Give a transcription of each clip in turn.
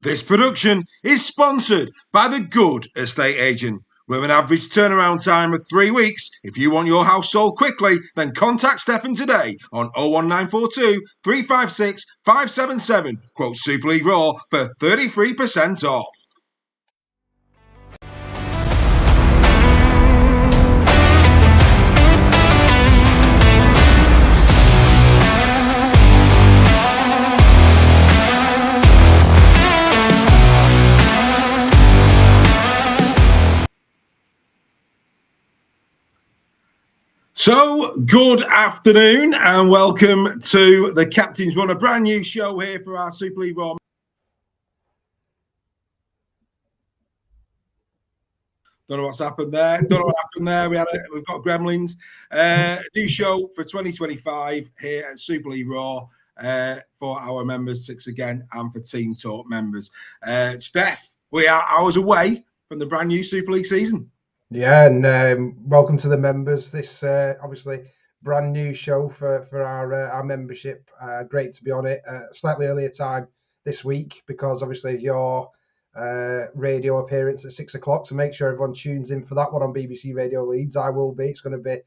This production is sponsored by The Good Estate Agent. With an average turnaround time of 3 weeks, if you want your house sold quickly, then contact Stefan today on 01942 356 577. Quote Super League Raw for 33% off. So, good afternoon and welcome to the Captain's Run, a brand new show here for our Super League Raw. Don't know what's happened there. We've got Gremlins. New show for 2025 here at Super League Raw for our members, 6 again, and for Team Talk members. Steph, we are hours away from the brand new Super League season. Yeah, and welcome to the members. This obviously brand new show for our membership. Great to be on it. Slightly earlier time this week because obviously your radio appearance at 6 o'clock. So make sure everyone tunes in for that one on BBC Radio Leeds. I will be. It's going to be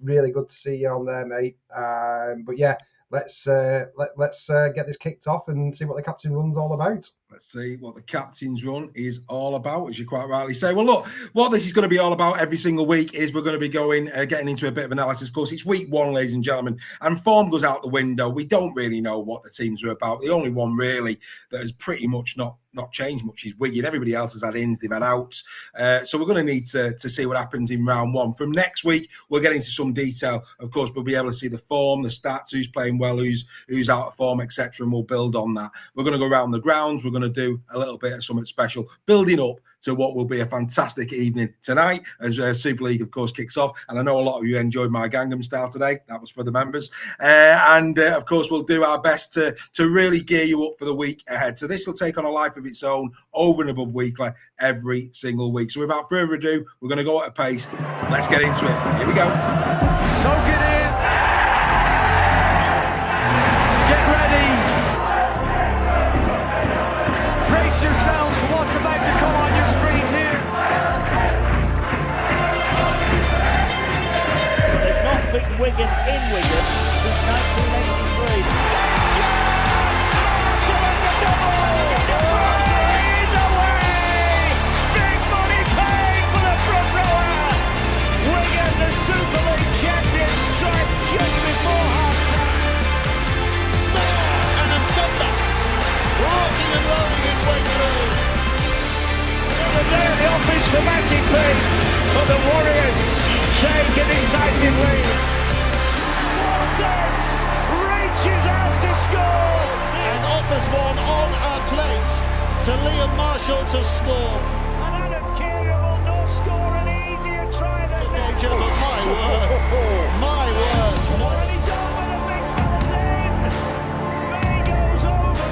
really good to see you on there, mate. But yeah, let's get this kicked off and see what the Captain Run's all about. Let's see what the Captain's Run is all about, as you quite rightly say. Well, look, what this is going to be all about every single week is we're going to be getting into a bit of analysis. Of course, it's week 1, ladies and gentlemen, and form goes out the window. We don't really know what the teams are about. The only one really that has pretty much not changed much is Wigan. Everybody else has had ins, they've had outs. So we're going to need to see what happens in round 1. From next week, we'll get into some detail. Of course, we'll be able to see the form, the stats, who's playing well, who's out of form, etc. And we'll build on that. We're going to go around the grounds. We're going to do a little bit of something special, building up to what will be a fantastic evening tonight as Super League, of course, kicks off. And I know a lot of you enjoyed my Gangnam Style today. That was for the members. Of course, we'll do our best to really gear you up for the week ahead. So this will take on a life of its own over and above weekly every single week. So without further ado, we're going to go at a pace. Let's get into it. Here we go. Soak it in. Get ready. Brace yourselves for what's about to come on your screens here. They've not beaten Wigan in Wigan since 1983. Big money paid for the front rower. Wigan, the Super League champions, strike just before half-time. And Nsonda rocking and rolling his way through. Another day at the office for Matty P, but the Warriors take a decisive lead. Walters reaches out to score. And offers one on a plate to Liam Marshall to score. And Adam Keogh will not score an easier try than that. But my word. And he's over, the big fella's in. May goes over.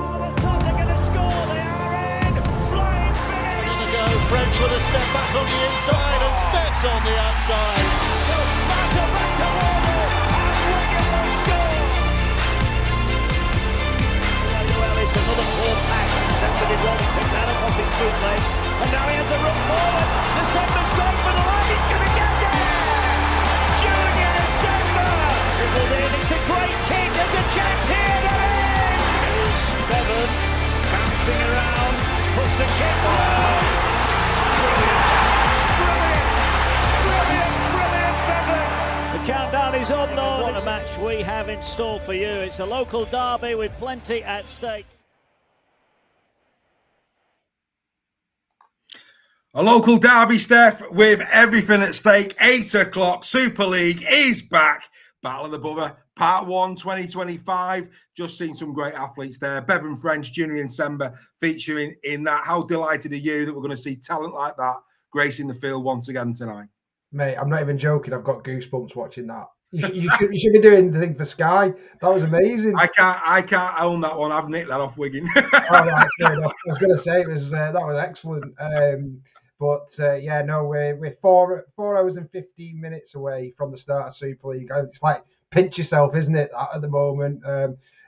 On the top, they're going to score. They are in. Flying finish. Another go. French with a step back on the inside and steps on the outside. So back to Wardle. And Wigan will score. Ellis, another poor pass. December did well to pick that up off his bootlegs. And now he has a run forward. December's gone for the line. He's going to get there. Junior December. Dribbled in. It's a great kick. There's a chance here. They're in. Here's Bevan bouncing around. Puts a kick on. Brilliant, Bevan. The countdown is on now. What a match we have in store for you. It's a local derby with plenty at stake. A local derby, Steph, with everything at stake. 8 o'clock, Super League is back. Battle of the Borough, Part 1, 2025. Just seen some great athletes there. Bevan French, Junior December featuring in that. How delighted are you that we're going to see talent like that gracing the field once again tonight? Mate, I'm not even joking. I've got goosebumps watching that. You should be doing the thing for Sky. That was amazing. I can't own that one. I've nicked that off Wigan. All right, I was going to say it was that was excellent. We're 4 hours and 15 minutes away from the start of Super League. It's like pinch yourself, isn't it? At the moment,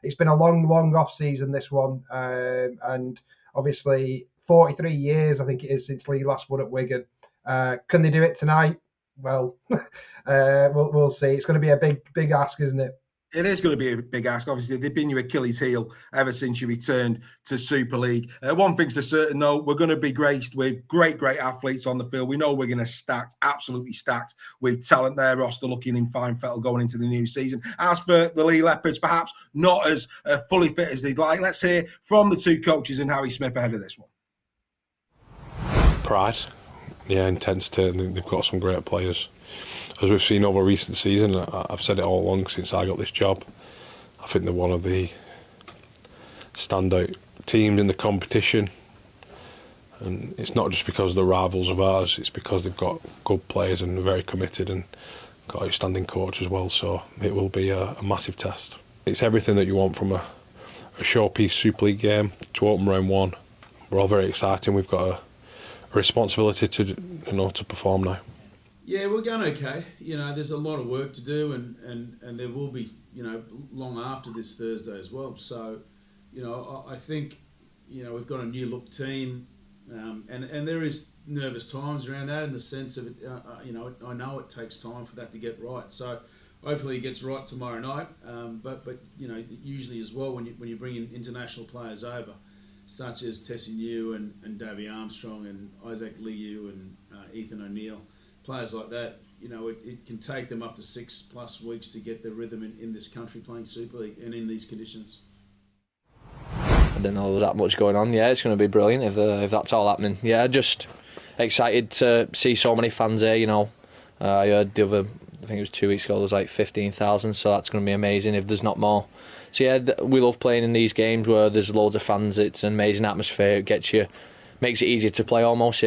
it's been a long off season, this one, and obviously 43 years I think it is since Lee last won at Wigan. Can they do it tonight? Well, we'll see. It's going to be a big ask, isn't it? It is going to be a big ask. Obviously, they've been your Achilles heel ever since you returned to Super League. One thing's for certain, though, we're going to be graced with great athletes on the field. We know we're going to absolutely stacked with talent there. Roster looking in fine fettle going into the new season. As for the Lee Leopards, perhaps not as fully fit as they'd like. Let's hear from the two coaches and Harry Smith ahead of this one. Pride, intensity. They've got some great players. As we've seen over recent season, I've said it all along since I got this job, I think they're one of the standout teams in the competition. And it's not just because they're rivals of ours, it's because they've got good players and they're very committed and got an outstanding coach as well, so it will be a massive test. It's everything that you want from a showpiece Super League game to open round one. We're all very excited. We've got a responsibility to perform now. Yeah, we're going okay. There's a lot of work to do, and there will be, long after this Thursday as well. So, I think, we've got a new look team, and there is nervous times around that in the sense of, I know it takes time for that to get right. So, hopefully it gets right tomorrow night. But usually as well when you bring in international players over, such as Tessie New and Davey Armstrong and Isaac Liu and Ethan O'Neill. Players like that, it can take them up to 6+ weeks to get their rhythm in this country playing Super League and in these conditions. I didn't know there was that much going on. Yeah, it's going to be brilliant if that's all happening. Yeah, just excited to see so many fans here. I heard I think it was 2 weeks ago, there was like 15,000, so that's going to be amazing if there's not more. So yeah, we love playing in these games where there's loads of fans. It's an amazing atmosphere. It makes it easier to play almost.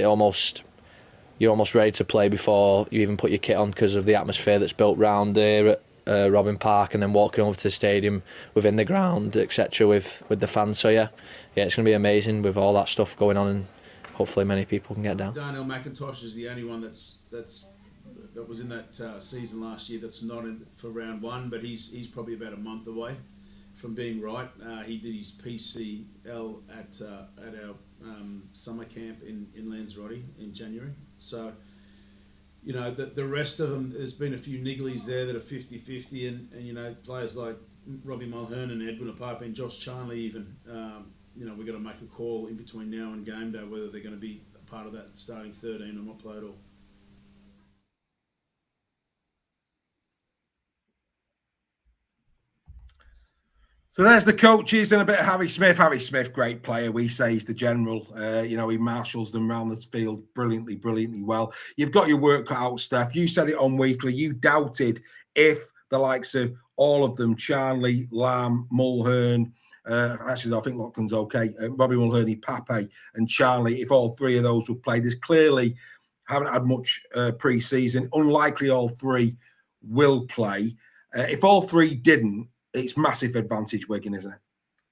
You're almost ready to play before you even put your kit on because of the atmosphere that's built round there at Robin Park, and then walking over to the stadium within the ground, etc. with the fans. So yeah, it's going to be amazing with all that stuff going on, and hopefully many people can get down. Darnell McIntosh is the only one that was in that season last year that's not in for round one, but he's probably about a month away from being right. He did his PCL at our summer camp in Lanzarote in January. So, the rest of them, there's been a few nigglies there that are 50-50, and players like Robbie Mulhern and Edwin Apape and Josh Charnley even, we've got to make a call in between now and game day whether they're going to be a part of that starting 13 or not play at all. So there's the coaches and a bit of Harry Smith. Harry Smith, great player. We say he's the general. He marshals them around the field brilliantly well. You've got your work cut out, Steph. You said it on Weekly. You doubted if the likes of all of them, Charnley, Lamb, Mulhern, actually, I think Loughlin's okay, Robbie Mulherney, Pape and Charnley, if all three of those would play. There's clearly haven't had much pre-season. Unlikely all three will play. If all three didn't, it's massive advantage Wigan, isn't it?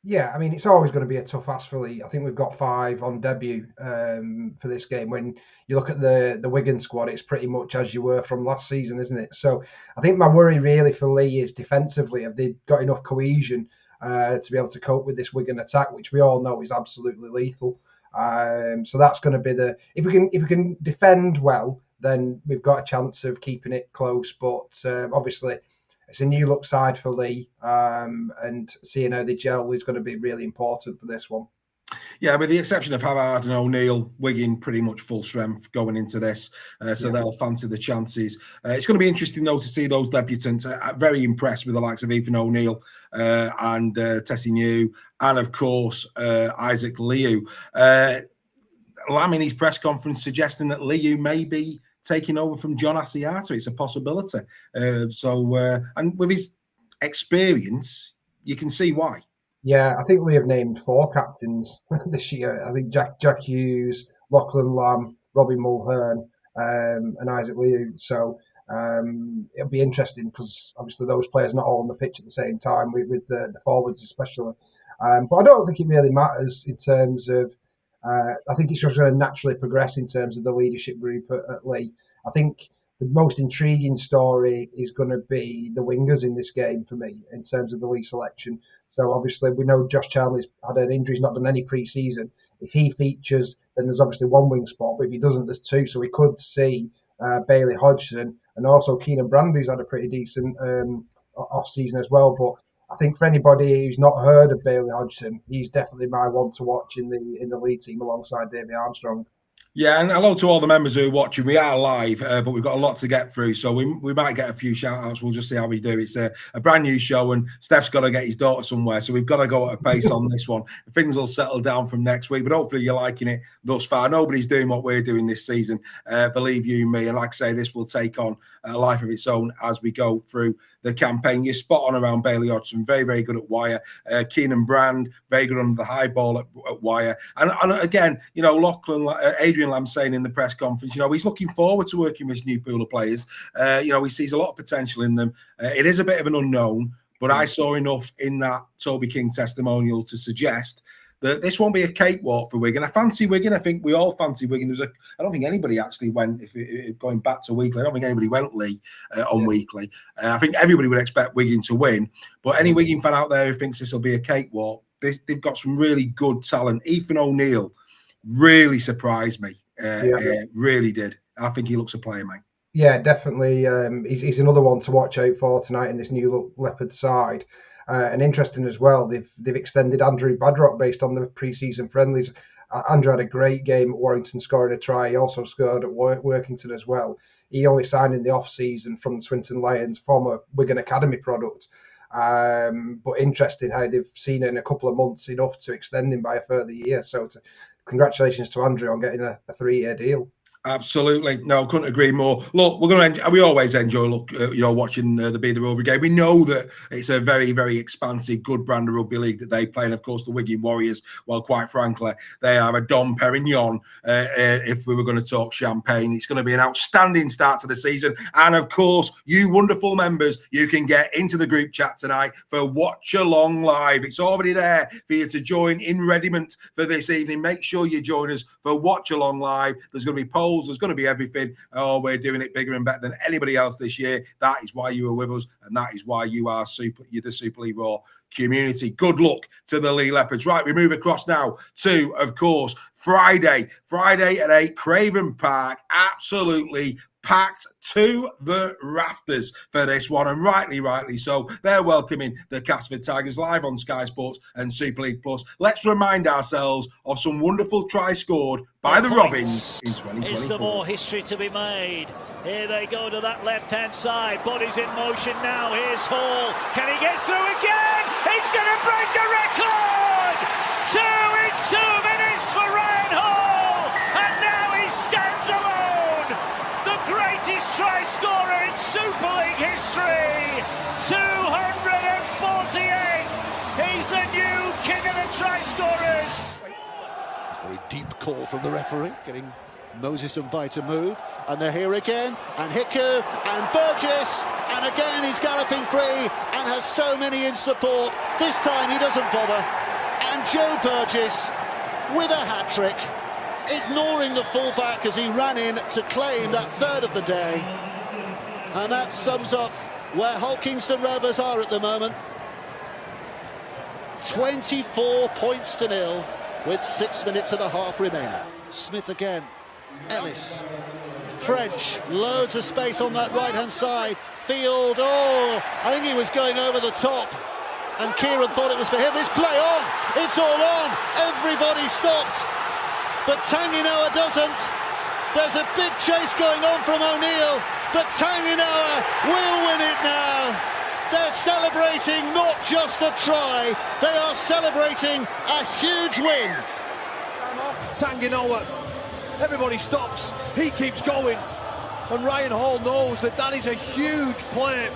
Yeah, I mean, it's always going to be a tough ask for Lee. I think we've got 5 on debut for this game. When you look at the Wigan squad, it's pretty much as you were from last season, isn't it? So I think my worry really for Lee is defensively. Have they got enough cohesion to be able to cope with this Wigan attack, which we all know is absolutely lethal? So that's going to be if we can defend well, then we've got a chance of keeping it close. But obviously, it's a new look side for Lee, and seeing how they gel is going to be really important for this one. Yeah, with the exception of Havard and O'Neill, Wigan pretty much full strength going into this, so they'll fancy the chances. It's going to be interesting, though, to see those debutants. Very impressed with the likes of Ethan O'Neill and Tessie New, and, of course, Isaac Liu. Lam in his press conference suggesting that Liu may be taking over from John Asiata. It's a possibility. And with his experience, you can see why. Yeah, I think we have named 4 captains this year. I think Jack Hughes, Lachlan Lamb, Robbie Mulhern, and Isaac Liu. So it'll be interesting because obviously those players are not all on the pitch at the same time, with the forwards especially. But I don't think it really matters in terms of. I think it's just going to naturally progress in terms of the leadership group at Lee. I think the most intriguing story is going to be the wingers in this game for me in terms of the Lee selection. So obviously we know Josh Charnley's had an injury, he's not done any pre-season. If he features, then there's obviously one wing spot, but if he doesn't, there's two. So we could see Bailey Hodgson and also Keenan Brand, who's had a pretty decent off-season as well. But I think for anybody who's not heard of Bailey Hodgson, he's definitely my one to watch in the lead team alongside Davy Armstrong. Yeah, and hello to all the members who are watching. We are live, but we've got a lot to get through, so we might get a few shout-outs. We'll just see how we do. It's a brand new show, and Steph's got to get his daughter somewhere, so we've got to go at a pace on this one. Things will settle down from next week, but hopefully you're liking it thus far. Nobody's doing what we're doing this season, believe you me, and like I say, this will take on a life of its own as we go through the campaign. You're spot on around Bailey Hodgson, very, very good at wire. Keenan Brand, very good under the high ball at wire. And again, you know, Adrian Lamb saying in the press conference, you know, he's looking forward to working with this new pool of players. You know, he sees a lot of potential in them. It is a bit of an unknown, but I saw enough in that Toby King testimonial to suggest that this won't be a cakewalk for Wigan. I fancy Wigan. I think we all fancy Wigan. I don't think anybody actually went, if going back to weekly, I don't think anybody went Lee on weekly. I think everybody would expect Wigan to win. But any Wigan fan out there who thinks this will be a cakewalk, they've got some really good talent. Ethan O'Neill really surprised me. Really did. I think he looks a player, mate. Yeah, definitely. He's another one to watch out for tonight in this new Leopard side. And interesting as well, they've extended Andrew Badrock based on the pre-season friendlies. Andrew had a great game at Warrington, scoring a try. He also scored at Workington as well. He only signed in the off-season from the Swinton Lions, former Wigan Academy product. But interesting how they've seen it in a couple of months enough to extend him by a further year. So congratulations to Andrew on getting a 3-year deal. Absolutely. No, couldn't agree more. Look, we always enjoy watching the Be the Rugby game. We know that it's a very, very expansive, good brand of rugby league that they play. And of course, the Wigan Warriors, well, quite frankly, they are a Dom Perignon. If we were going to talk champagne, it's going to be an outstanding start to the season. And of course, you wonderful members, you can get into the group chat tonight for Watch Along Live. It's already there for you to join in rediment for this evening. Make sure you join us for Watch Along Live. There's going to be polls. There's going to be everything. Oh, we're doing it bigger and better than anybody else this year. That is why you are with us, and that is why you're the Super League Raw community. Good luck to the Lee Leopards. Right, we move across now to, of course, Friday at 8, Craven Park. Absolutely packed to the rafters for this one, and rightly so. They're welcoming the Casford Tigers live on Sky Sports and Super League Plus. Let's remind ourselves of some wonderful tries scored by the Robins in 2024. Is there more history to be made? Here they go to that left-hand side. Bodies in motion now. Here's Hall. Can he get through again? He's going to break the record! 2 in 2 minutes for Ryan Hall, and now he stands alone. The greatest try scorer in Super League history. 248. He's the new king of the try scorers. Very deep call from the referee, getting Moses and Bai to move, and they're here again, and Hiku and Burgess, and again he's galloping free and has so many in support. This time he doesn't bother, and Joe Burgess with a hat-trick, ignoring the fullback as he ran in to claim that third of the day. And that sums up where Hull Kingston Rovers are at the moment. 24 points to 0 with 6 minutes and a half remaining. Smith again, Ellis, French, loads of space on that right-hand side. Field, I think he was going over the top, and Kieran thought it was for him. It's play on, it's all on, everybody stopped, but Tanginoa doesn't. There's a big chase going on from O'Neill, but Tanginoa will win it now. They're celebrating not just a try, they are celebrating a huge win. Tanginoa, everybody stops, he keeps going, and Ryan Hall knows that is a huge play.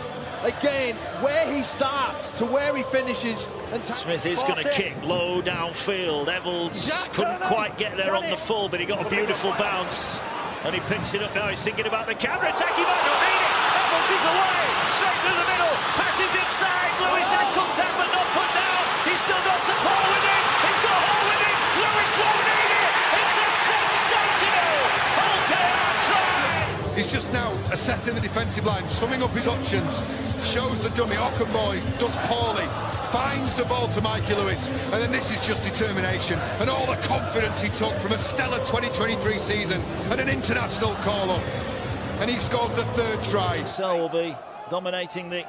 Again, where he starts to where he finishes. And Smith is going to kick low downfield. Evans couldn't quite get there on the full, but he got a beautiful bounce, and he picks it up now. He's thinking about the counter-attack. He might not need it. Evans is away, straight through the middle, passes inside. Lewis had contact but not put down. He's still got support with him. He's got Hall with him. Lewis won't need it. It's a sensational Hull KR try. He's just now assessing the defensive line, summing up his options, shows the dummy, Ockenboy does poorly, finds the ball to Mikey Lewis, and then this is just determination and all the confidence he took from a stellar 2023 season and an international call-up. And he scores the third try. So will be dominating the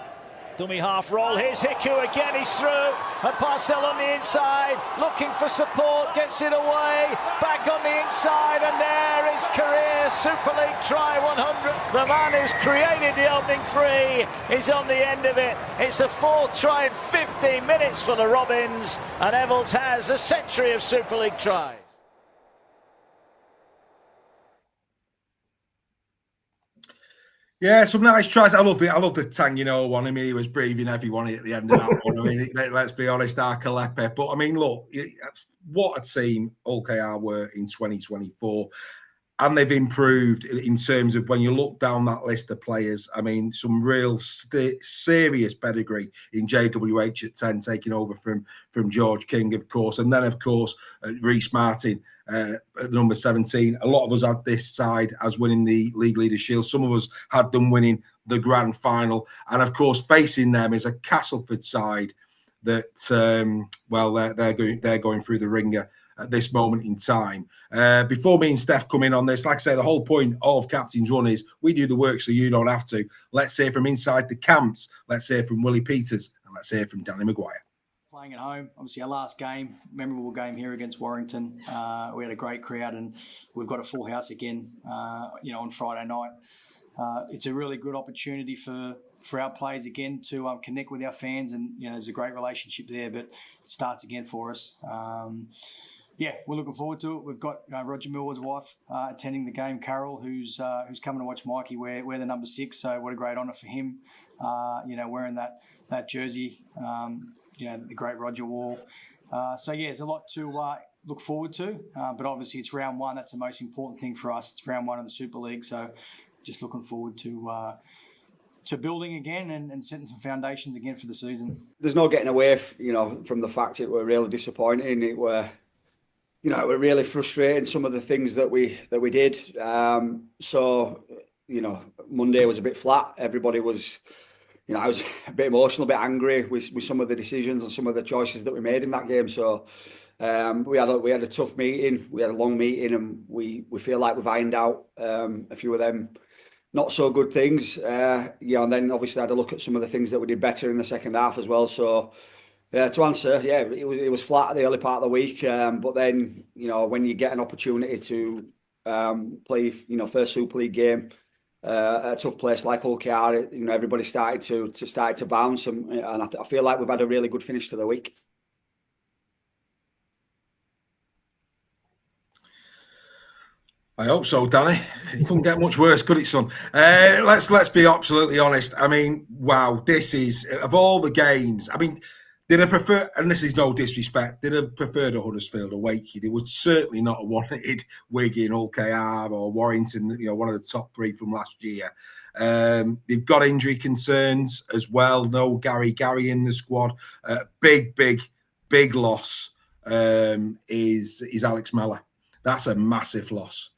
dummy half roll. Here's Hiku again, he's through. And Parcell on the inside, looking for support, gets it away. Back on the inside, and there is career Super League try 100. The man who's created the opening three is on the end of it. It's a 4th try in 15 minutes for the Robins, and Evans has a century of Super League tries. Yeah, some nice tries. I love it. I love the Tangino one. I mean, he was breathing everyone at the end of that one. I mean, let's be honest, Arcalepe. But I mean, look, what a team OKR were in 2024. And they've improved in terms of when you look down that list of players. I mean, some real serious pedigree in JWH at 10, taking over from George King, of course. And then, of course, Reece Martin at number 17. A lot of us had this side as winning the League Leaders' Shield. Some of us had them winning the grand final. And, of course, facing them is a Castleford side that, they're going through the ringer at this moment in time. Before me and Steph come in on this, like I say, the whole point of Captain's Run is we do the work so you don't have to. Let's hear from inside the camps. Let's hear from Willie Peters, and let's hear from Danny Maguire. Playing at home, obviously our last game, memorable game here against Warrington. We had a great crowd, and we've got a full house again, on Friday night. It's a really good opportunity for our players again to connect with our fans, and there's a great relationship there, but it starts again for us. We're looking forward to it. We've got Roger Millward's wife attending the game, Carol, who's coming to watch Mikey wear the number 6. So what a great honour for him, wearing that jersey, the great Roger wore. There's a lot to look forward to. But obviously it's round 1. That's the most important thing for us. It's round 1 of the Super League. So just looking forward to building again and setting some foundations again for the season. There's no getting away, from the fact it were really disappointing. It were really frustrating, some of the things that we did. Monday was a bit flat. Everybody was, I was a bit emotional, a bit angry with some of the decisions and some of the choices that we made in that game. So we had a tough meeting. We had a long meeting, and we feel like we've ironed out a few of them not so good things. And then obviously I had a look at some of the things that we did better in the second half as well. So to answer, it was flat at the early part of the week. But then, when you get an opportunity to play, first Super League game at a tough place like OKR, everybody started to bounce, and I feel like we've had a really good finish to the week. I hope so, Danny. It couldn't get much worse, could it, son? Let's be absolutely honest. I mean, wow, this is, of all the games, I mean, did I prefer, and this is no disrespect, did I prefer to Huddersfield or Wakey? They would certainly not have wanted Wigan, OKR or Warrington, one of the top 3 from last year. They've got injury concerns as well. No Gary in the squad. Big loss is Alex Mellor. That's a massive loss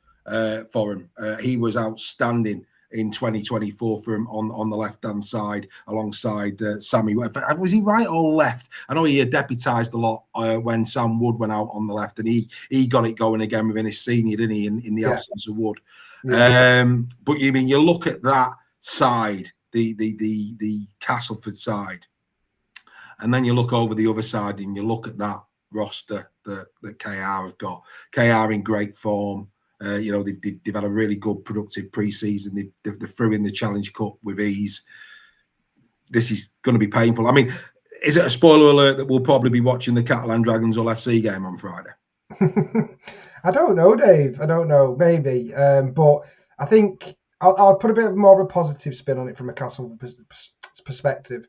for him. He was outstanding in 2024 for him on the left-hand side alongside Sammy. Was he right or left? I know he deputised a lot when Sam Wood went out on the left, and he got it going again within his senior, didn't he, in the absence of Wood. Yeah. But you look at that side, the Castleford side, and then you look over the other side and you look at that roster that KR have got. KR in great form. They've had a really good, productive pre-season. They're through in the Challenge Cup with ease. This is going to be painful. I mean, is it a spoiler alert that we'll probably be watching the Catalan Dragons or FC game on Friday? I don't know, Dave. I don't know. Maybe. But I think I'll put a bit more of a positive spin on it from a Castle perspective.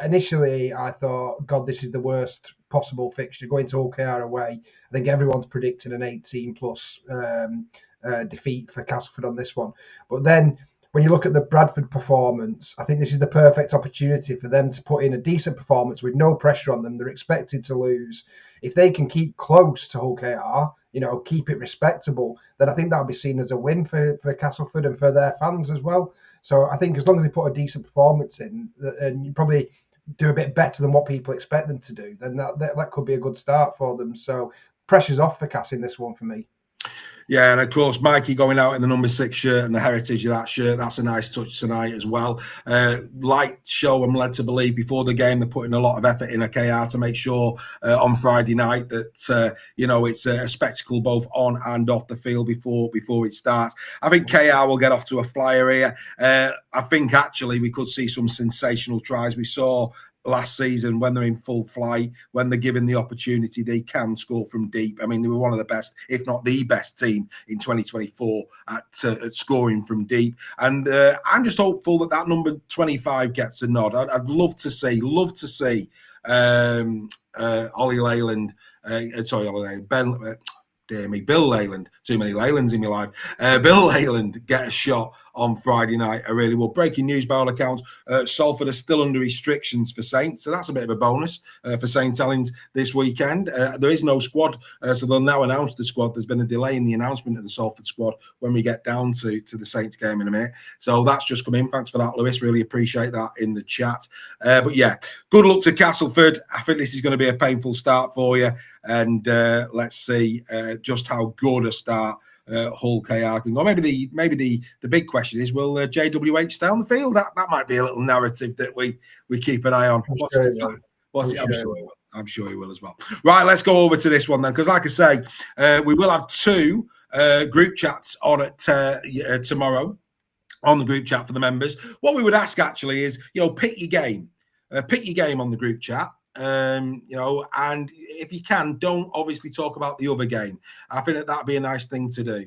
Initially, I thought, God, this is the worst possible fixture, going to OKR away. I think everyone's predicting an 18+ defeat for Castleford on this one. But then when you look at the Bradford performance, I think this is the perfect opportunity for them to put in a decent performance with no pressure on them. They're expected to lose. If they can keep close to Hull KR, keep it respectable, then I think that'll be seen as a win for Castleford and for their fans as well. So I think as long as they put a decent performance in, and you probably do a bit better than what people expect them to do, then that could be a good start for them. So pressure's off for Cass in this one for me. Yeah, and of course, Mikey going out in the number 6 shirt and the heritage of that shirt, that's a nice touch tonight as well. Like show, I'm led to believe before the game, they're putting a lot of effort in a KR to make sure on Friday night that, it's a spectacle both on and off the field before it starts. I think KR will get off to a flyer here. I think actually we could see some sensational tries. We saw last season when they're in full flight, when they're given the opportunity, they can score from deep. I mean, they were one of the best, if not the best team in 2024 at scoring from deep. And I'm just hopeful that number 25 gets a nod. I'd love to see Ollie Leyland, Bill Leyland, too many Leylands in my life. Bill Leyland get a shot on Friday night. I really will. Breaking news by all accounts, Salford are still under restrictions for Saints, so that's a bit of a bonus for St Helens this weekend. There is no squad, so they'll now announce the squad. There's been a delay in the announcement of the Salford squad when we get down to the Saints game in a minute. So that's just come in. Thanks for that, Lewis. Really appreciate that in the chat. But yeah, good luck to Castleford. I think this is going to be a painful start for you. And let's see just how good a start Hull KR can go. Maybe the big question is, will JWH stay on the field? That might be a little narrative that we keep an eye on. I'm sure he will as well. Right, let's go over to this one then, because like I say, we will have 2 group chats on it tomorrow on the group chat for the members. What we would ask actually is, pick your game. Pick your game on the group chat. And if you can, don't obviously talk about the other game. I think that'd be a nice thing to do.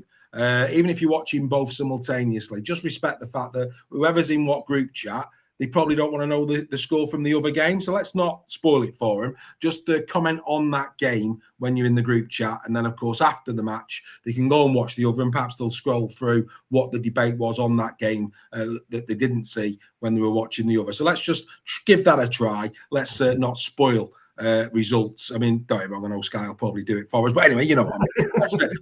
Even if you're watching both simultaneously, just respect the fact that whoever's in what group chat, they probably don't want to know the score from the other game. So let's not spoil it for them. Just comment on that game when you're in the group chat. And then, of course, after the match, they can go and watch the other, and perhaps they'll scroll through what the debate was on that game that they didn't see when they were watching the other. So let's just give that a try. Let's not spoil results. I mean, don't get me wrong, I know Sky will probably do it for us, but anyway, what I mean.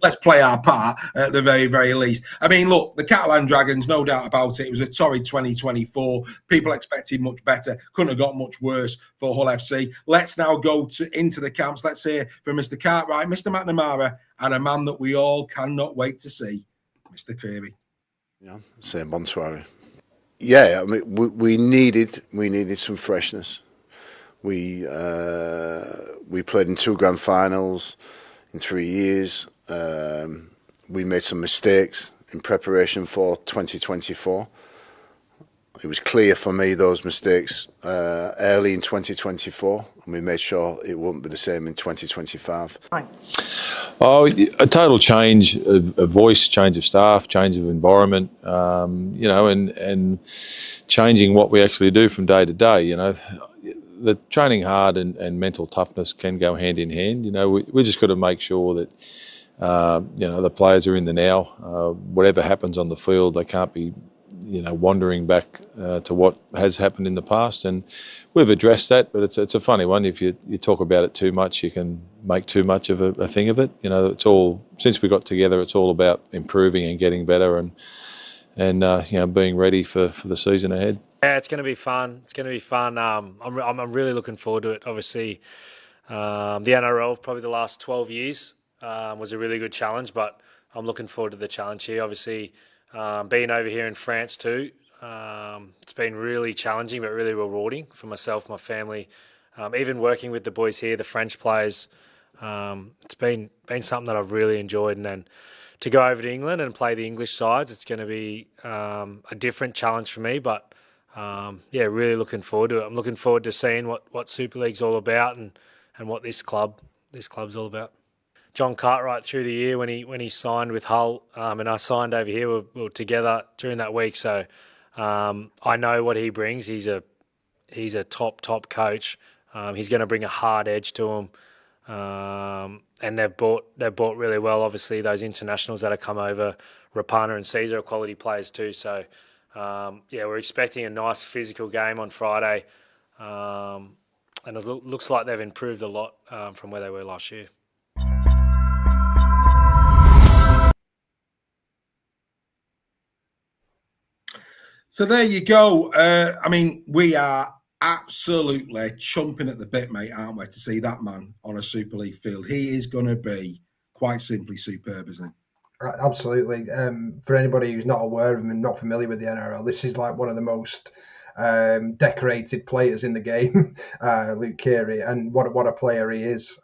Let's play our part at the very, very least. I mean, look, the Catalan Dragons, no doubt about it. It was a torrid 2024. People expected much better. Couldn't have got much worse for Hull FC. Let's now go into the camps. Let's hear from Mr. Cartwright, Mr. McNamara, and a man that we all cannot wait to see, Mr. Kirby. Yeah, say bonsoir. Yeah, I mean, we needed some freshness. We played in 2 grand finals in 3 years. We made some mistakes in preparation for 2024. It was clear for me those mistakes early in 2024, and we made sure it wouldn't be the same in 2025. Oh, a total change of voice, change of staff, change of environment, and changing what we actually do from day to day. The training hard and mental toughness can go hand in hand. We just got to make sure that the players are in the now. Whatever happens on the field, they can't be wandering back to what has happened in the past, and we've addressed that. But it's a funny one. If you talk about it too much, you can make too much of a thing of it. It's all, since we got together, it's all about improving and getting better and being ready for the season ahead. Yeah, it's going to be fun. I'm really looking forward to it. Obviously, the NRL, probably the last 12 years, was a really good challenge, but I'm looking forward to the challenge here. Obviously, being over here in France too, it's been really challenging but really rewarding for myself, my family. Even working with the boys here, the French players, it's been something that I've really enjoyed. And then to go over to England and play the English sides, it's going to be a different challenge for me, but really looking forward to it. I'm looking forward to seeing what Super League's all about and what this club's all about. John Cartwright through the year when he signed with Hull, and I signed over here, we were together during that week. So I know what he brings. He's a top coach. He's going to bring a hard edge to him, and they've bought really well. Obviously, those internationals that have come over, Rapana and Caesar, are quality players too. So we're expecting a nice physical game on Friday, and it looks like they've improved a lot from where they were last year. So there you go. I mean, we are absolutely chomping at the bit, mate, aren't we, to see that man on a Super League field. He is going to be quite simply superb, isn't he? Absolutely. For anybody who's not aware of him and not familiar with the NRL, this is like one of the most decorated players in the game, Luke Keary, and what a player he is.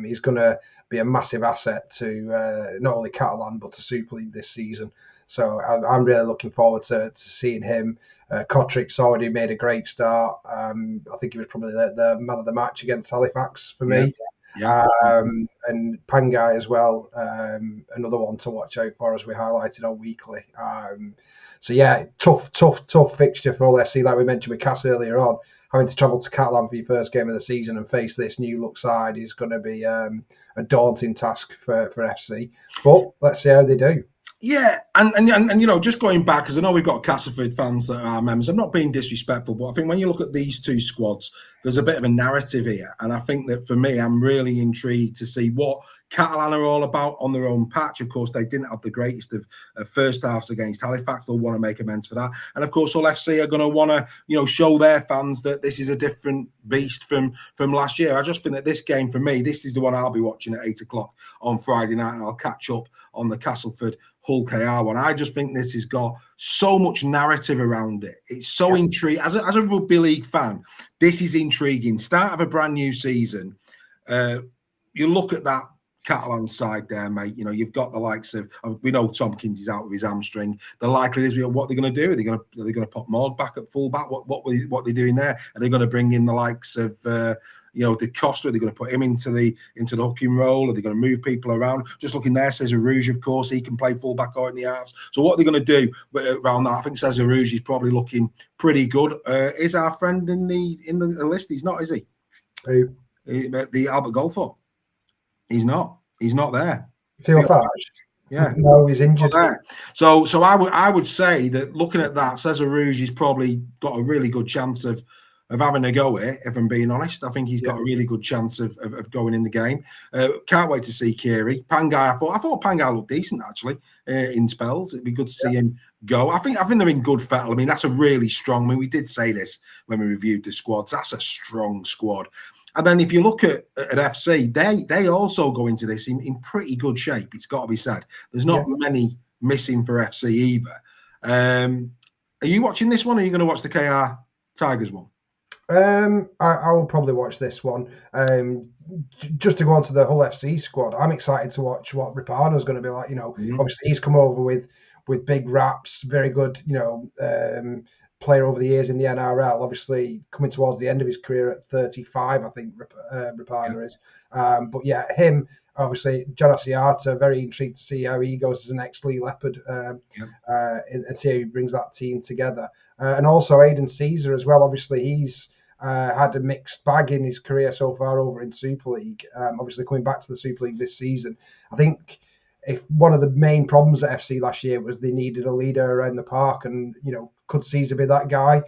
He's going to be a massive asset to not only Catalan but to Super League this season. So I'm really looking forward to seeing him. Kotrick's already made a great start. I think he was probably the man of the match against Halifax for me. Yeah. And Pangai as well, another one to watch out for, as we highlighted on Weekly. So yeah, tough fixture for Hull FC, like we mentioned with Cass earlier on. Having to travel to Catalan for your first game of the season and face this new look side is going to be a daunting task for FC. But let's see how they do. Yeah, and you know, just going back, because I know we've got Castleford fans that are members. I'm not being disrespectful, but I think when you look at these two squads, there's a bit of a narrative here. And I think that for me, I'm really intrigued to see what Catalan are all about on their own patch. Of course, they didn't have the greatest of first halves against Halifax. They'll want to make amends for that. And of course, Hull FC are going to want to, you know, show their fans that this is a different beast from last year. I just think that this game, for me, this is the one I'll be watching at 8 o'clock on Friday night, and I'll catch up on the Castleford Hull KR one. I just think this has got so much narrative around it. It's so intriguing. As a rugby league fan, this is intriguing. Start of a brand new season. You look at that Catalan side there, mate. You know, you've got the likes of, we know Tompkins is out with his hamstring. The likelihood is, what they're going to do? Are they going to put Morg back at full back? What are they doing there? Are they going to bring in the likes of De Costa? Are they going to put him into the hooking role? Are they going to move people around? Just looking there, Cesar Rouge, of course, he can play fullback or in the halves. So what are they going to do around that? I think Cesar Rouge is probably looking pretty good. Is our friend in the list? He's not, is he? Who? The Albert Goldthorpe. He's not. He's not there. Phil Farge. Yeah. No, he's injured. So I would say that looking at that, Cesar Rouge has probably got a really good chance of having a go here, if I'm being honest. I think he's got a really good chance of going in the game. Can't wait to see Keary. Pangai, I thought Pangai looked decent, actually, in spells. It'd be good to see him go. I think they're in good fettle. I mean, that's a really strong, I mean, we did say this when we reviewed the squads. That's a strong squad. And then if you look at FC, they also go into this in pretty good shape, it's got to be said. There's not many missing for FC either. Are you watching this one, or are you going to watch the KR Tigers one? I will probably watch this one. Just to go on to the Hull FC squad, I'm excited to watch what Rapana's going to be like. You know, obviously he's come over with big raps, very good, player over the years in the NRL. Obviously coming towards the end of his career at 35, I think Rapana is. But yeah, him, obviously, John Asiata, very intrigued to see how he goes as an ex-Lee Leopard and see how he brings that team together. And also Aidan Caesar as well. Obviously, he's had a mixed bag in his career so far over in Super League. Obviously, coming back to the Super League this season, I think if one of the main problems at FC last year was they needed a leader around the park, and could Caesar be that guy?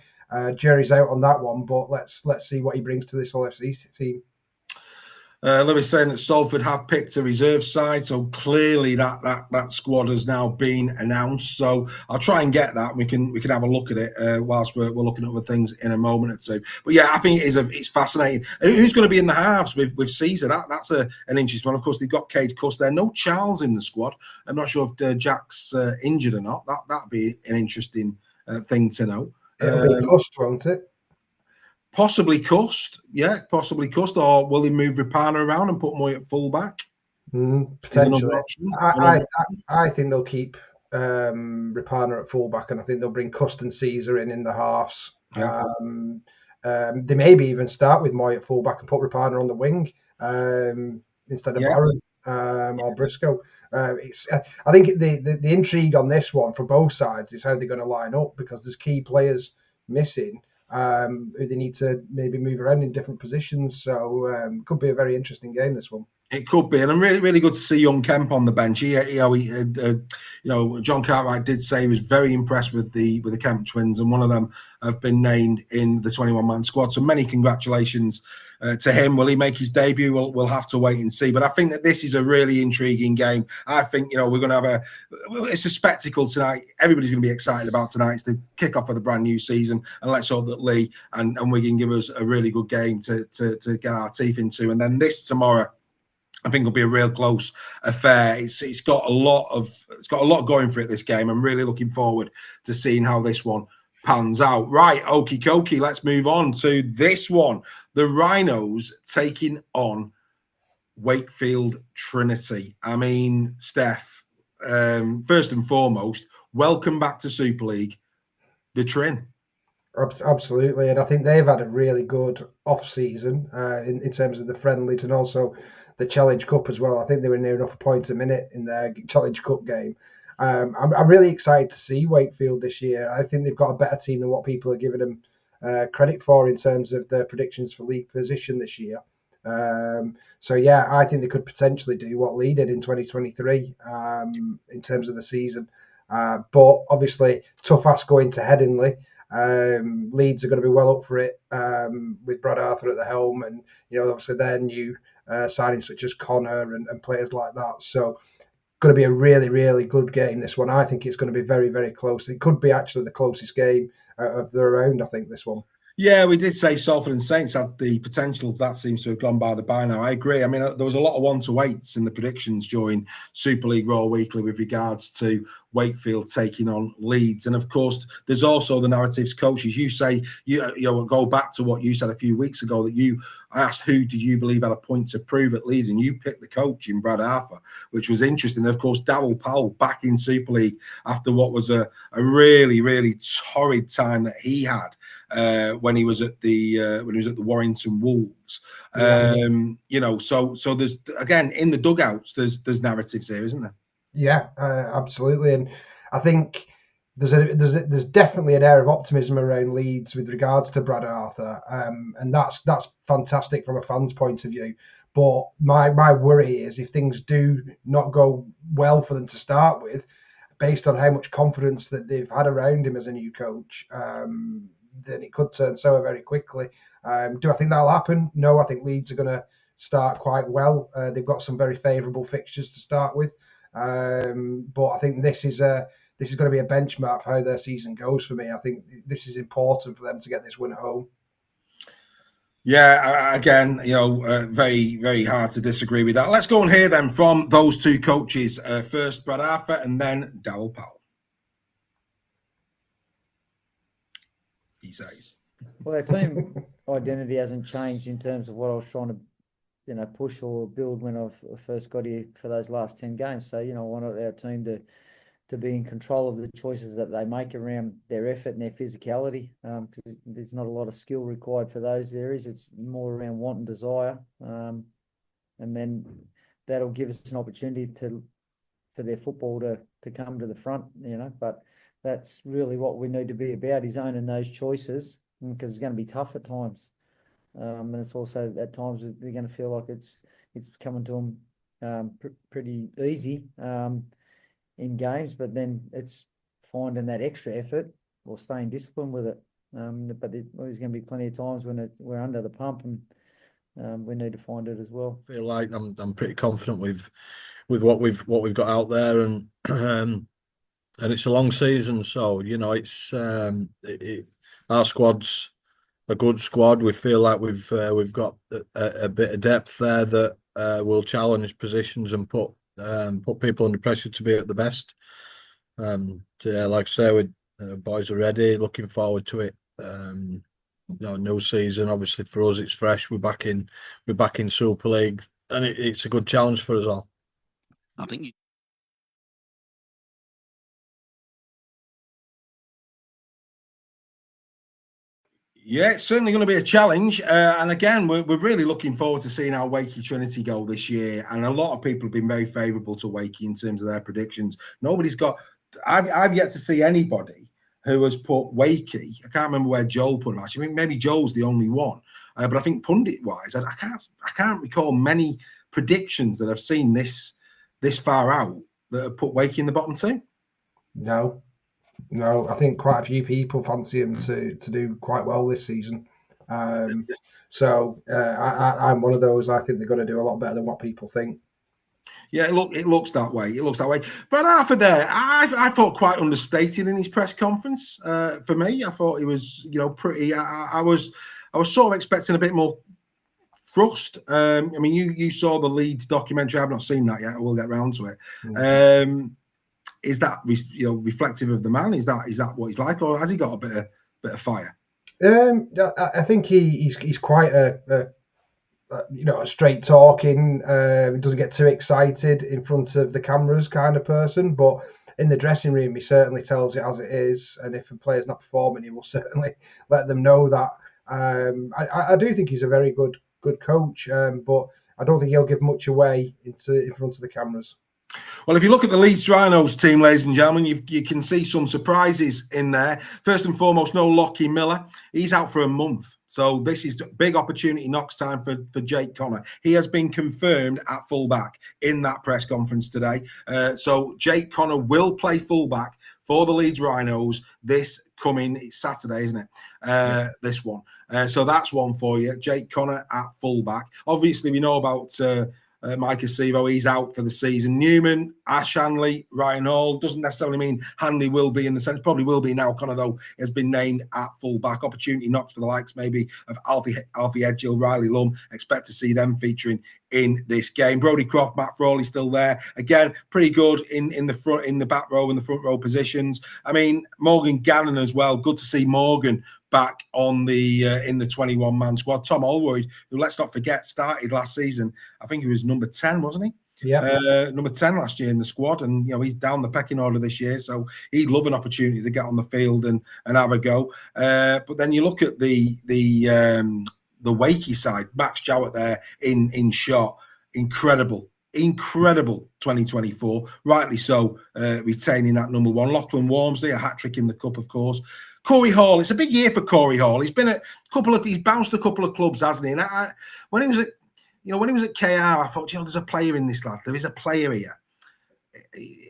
Jury's out on that one, but let's see what he brings to this Hull FC team. Lewis saying that Salford have picked a reserve side, so clearly that squad has now been announced. So I'll try and get that. We can have a look at it whilst we're looking at other things in a moment or two. But yeah, I think it's fascinating. Who's going to be in the halves with Caesar? That's an interesting one. Of course, they've got Cade Cuss there. No Charles in the squad. I'm not sure if Jack's injured or not. That'd be an interesting thing to know. It'll be Cuss, won't it? Possibly Cust, or will he move Rapana around and put Moy at fullback? Potentially. I think they'll keep Rapana at fullback, and I think they'll bring Cust and Caesar in the halves. Yeah. They maybe even start with Moy at fullback and put Rapana on the wing instead of Barron or Briscoe. I think the intrigue on this one for both sides is how they're going to line up, because there's key players missing who they need to maybe move around in different positions. So could be a very interesting game, this one. It could be, and I'm really, really good to see young Kemp on the bench. John Cartwright did say he was very impressed with the Kemp twins, and one of them have been named in the 21-man squad. So many congratulations to him. Will he make his debut? We'll have to wait and see. But I think that this is a really intriguing game. I think we're going to have it's a spectacle tonight. Everybody's going to be excited about tonight. It's the kickoff of the brand new season, and let's hope that Lee and Wigan give us a really good game to get our teeth into. And then this tomorrow, I think it'll be a real close affair. It's got a lot going for it, this game. I'm really looking forward to seeing how this one pans out. Right, okie dokie, let's move on to this one. The Rhinos taking on Wakefield Trinity. I mean, Steph, first and foremost, welcome back to Super League, the Trin. Absolutely, and I think they've had a really good off-season in terms of the friendlies and also the Challenge Cup as well. I think they were near enough a point a minute in their Challenge Cup game. I'm really excited to see Wakefield this year. I think they've got a better team than what people are giving them credit for in terms of their predictions for league position this year. So yeah, I think they could potentially do what Lee did in 2023 in terms of the season. But obviously, tough ask going to Headingley. Leeds are going to be well up for it with Brad Arthur at the helm, and obviously their new signings such as Connor and players like that. So going to be a really, really good game, this one. I think it's going to be very, very close. It could be actually the closest game of the round, I think, this one. Yeah, we did say Salford and Saints had the potential. That seems to have gone by the by now. I agree. I mean, there was a lot of 1-8s in the predictions during Super League Raw Weekly with regards to Wakefield taking on Leeds. And of course, there's also the narratives coaches. You say, go back to what you said a few weeks ago, that I asked who do you believe had a point to prove at Leeds, and you picked the coach in Brad Arthur, which was interesting. And of course, Darryl Powell back in Super League after what was a really, really torrid time that he had when he was at the Warrington Wolves. So there's, again, in the dugouts, there's narratives here, isn't there? Yeah, absolutely, and I think there's definitely an air of optimism around Leeds with regards to Brad Arthur, and that's fantastic from a fan's point of view. But my worry is if things do not go well for them to start with, based on how much confidence that they've had around him as a new coach, then it could turn sour very quickly. Do I think that'll happen? No, I think Leeds are going to start quite well. They've got some very favourable fixtures to start with. But I think this is going to be a benchmark for how their season goes for me. I think this is important for them to get this win at home. Yeah, again, very, very hard to disagree with that. Let's go and hear them from those two coaches. First, Brad Arthur, and then Darryl Powell. He says, well, our team identity hasn't changed in terms of what I was trying to push or build when I first got here for those last 10 games. So, I wanted our team to be in control of the choices that they make around their effort and their physicality, because there's not a lot of skill required for those areas. It's more around want and desire. And then that'll give us an opportunity for their football to come to the front, but that's really what we need to be about, is owning those choices, because it's going to be tough at times. And it's also at times they're going to feel like it's coming to them pretty easy in games, but then it's finding that extra effort or staying disciplined with it. But there's going to be plenty of times when we're under the pump, and we need to find it as well. I feel like I'm pretty confident with what we've got out there, and it's a long season, so it's our squad's a good squad. We feel like we've got a bit of depth there that will challenge positions and put people under pressure to be at the best. Like I say, boys are ready, looking forward to it. New season, obviously for us it's fresh. We're back in Super League, and it's a good challenge for us all. I think Yeah, it's certainly going to be a challenge. And again, we're really looking forward to seeing how Wakey Trinity go this year. And a lot of people have been very favourable to Wakey in terms of their predictions. I've yet to see anybody who has put Wakey. I can't remember where Joel put him, actually. I mean, maybe Joel's the only one. But I think pundit-wise, I can't recall many predictions that I've seen this far out that have put Wakey in the bottom two? No, I think quite a few people fancy him to do quite well this season. So I'm one of those. I think they're going to do a lot better than what people think. Yeah, it looks that way. It looks that way. But Arthur there, I thought quite understated in his press conference. For me, I thought he was, pretty. I was sort of expecting a bit more thrust. I mean, you saw the Leeds documentary. I've not seen that yet. I will get round to it. Is that reflective of the man? Is that what he's like, or has he got a bit of fire? I think he's quite a straight talking. He doesn't get too excited in front of the cameras kind of person, but in the dressing room, he certainly tells it as it is. And if a player's not performing, he will certainly let them know that. I do think he's a very good coach, but I don't think he'll give much away in front of the cameras. Well, if you look at the Leeds Rhinos team, ladies and gentlemen, you can see some surprises in there. First and foremost, no Lockie Miller. He's out for a month. So this is a big opportunity knocks time for Jake Connor. He has been confirmed at fullback in that press conference today. So Jake Connor will play fullback for the Leeds Rhinos this coming Saturday, isn't it? This one. So that's one for you. Jake Connor at fullback. Obviously, we know about Mike Acevo, he's out for the season. Newman, Ash Hanley, Ryan Hall. Doesn't necessarily mean Hanley will be in the sense. Probably will be now. Connor, though, has been named at fullback. Opportunity knocks for the likes maybe of Alfie Edgill, Riley Lum. Expect to see them featuring in this game. Brodie Croft, Matt Frawley still there. Again, pretty good in the front, in the back row, in the front row positions. I mean, Morgan Gannon as well. Good to see Morgan back on the in the 21-man squad. Tom Holroyd, who let's not forget started last season. I think he was number 10, wasn't he? Yeah. Number 10 last year in the squad, and he's down the pecking order this year, so he'd love an opportunity to get on the field and have a go. But then you look at the Wakey side, Max Jowett there in shot, incredible 2024, rightly so, retaining that number one. Lachlan Walmsley, a hat-trick in the cup, of course. Corey Hall, it's a big year for Corey Hall. He's been he's bounced a couple of clubs, hasn't he? And when he was at KR, I thought, there's a player in this lad. There is a player here.